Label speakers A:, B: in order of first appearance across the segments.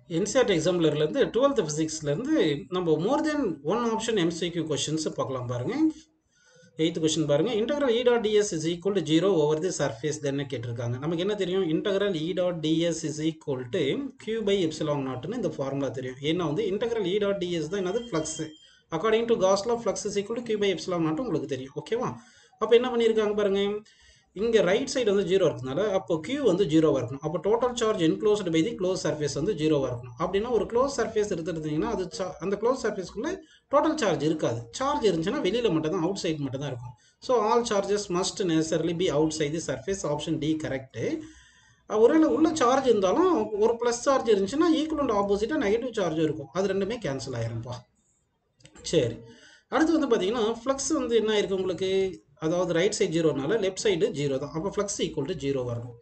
A: NCERT எக்ஸாம்லேருந்து 12th ஃபிசிக்ஸ்லேருந்து நம்ம more than one option MCQ questions பார்க்கலாம் பாருங்க. 8th கொஸ்டின் பாருங்க. Integral E dot ds is equal to 0 over the surface தென்னு கேட்டிருக்காங்க. நமக்கு என்ன தெரியும்? Integral E dot ds is equal to q by epsilon நாட்னு இந்த ஃபார்முலா தெரியும். ஏன்னா வந்து இன்டெக்ரல் E டாட் ds தான் என்னது flux. According to Gauss law flux is equal to q by epsilon naught உங்களுக்கு தெரியும். ஓகேவா? அப்போ என்ன பண்ணியிருக்காங்க பாருங்க. இங்கே ரைட் சைடு வந்து 0 இருக்கிறதுனால அப்போ Q வந்து 0வாக இருக்கணும். அப்போ total charge enclosed by the close surface வந்து 0வாக இருக்கணும். அப்படின்னா ஒரு க்ளோஸ் சர்ஃபேஸ் எடுத்துட்டீங்கன்னா அது அந்த க்ளோஸ் சர்ஃபேஸ்க்குள்ளே டோட்டல் சார்ஜ் இருக்காது. சார்ஜ் இருந்துச்சுன்னா வெளியில் மட்டும் தான், அவுட் சைடு மட்டும் தான் இருக்கும். So all charges must necessarily be outside the surface. Option D correct. ஒருவேளை உள்ள சார்ஜ் இருந்தாலும் ஒரு ப்ளஸ் சார்ஜ் இருந்துச்சுன்னா ஈக்குவல் ஆப்போசிட்டாக நெகட்டிவ் சார்ஜும் இருக்கும். அது ரெண்டுமே கேன்சல் ஆயிரும்ப்பா. சரி, அடுத்து வந்து பார்த்தீங்கன்னா ஃப்ளக்ஸ் வந்து என்ன ஆயிருக்கு உங்களுக்கு, அதாவது ரைட் சைடு 0னால லெஃப்ட் சைடு 0 தான். அப்போ ஃப்ளக்ஸ் ஈக்குவல் டு 0 வரணும்.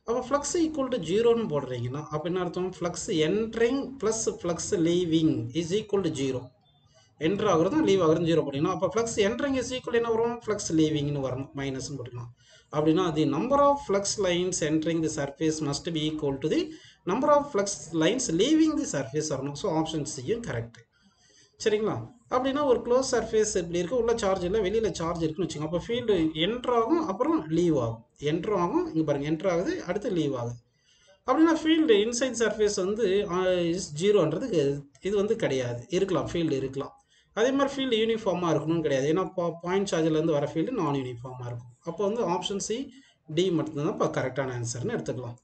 A: அப்போ ஃப்ளக்ஸ் ஈக்குவல் டு 0ன்னு போடுறீங்கன்னா அப்போ என்ன அர்த்தம்? Flux entering plus flux leaving is equal to 0. Enter ஆகுறதும் லீவ் ஆகுறதும் 0 போட்டிங்கன்னா அப்போ ஃப்ளக்ஸ் என்ட்ரிங் இஸ் ஈக்குவல் என்ன வரும்? ஃப்ளக்ஸ் லீவிங்னு வரணும், மைனஸ்னு போட்டுக்கலாம். அப்படின்னா the number of flux lines entering the surface must be equal to the number of flux lines leaving the surface வரணும். ஸோ ஆப்ஷன் சியும் கரெக்ட். சரிங்களா? அப்படின்னா ஒரு க்ளோஸ் சர்ஃபேஸ் எப்படி இருக்குது, உள்ள சார்ஜ் இல்லை வெளியில் சார்ஜ் இருக்குன்னு வச்சுக்கோங்க. அப்போ ஃபீல்டு என்ட்ரு ஆகும், அப்புறம் லீவ் ஆகும். என்ட்ரு ஆகும், இங்கே பாருங்கள் என்ட்ரு ஆகுது, அடுத்து லீவ் ஆகுது. அப்படின்னா ஃபீல்டு இன்சைட் சர்ஃபேஸ் வந்து ஜீரோன்றது இது வந்து கிடையாது. இருக்கலாம், ஃபீல்டு இருக்கலாம். அதே மாதிரி ஃபீல்டு யூனிஃபார்மாக இருக்கணும்னு கிடையாது. ஏன்னா பாயிண்ட் சார்ஜ்லேருந்து வர ஃபீல்டு நான் யூனிஃபார்மாக இருக்கும். அப்போ வந்து ஆப்ஷன் சி டி மட்டும்தான் இப்போ கரெக்டான ஆன்சர்னு எடுத்துக்கலாம்.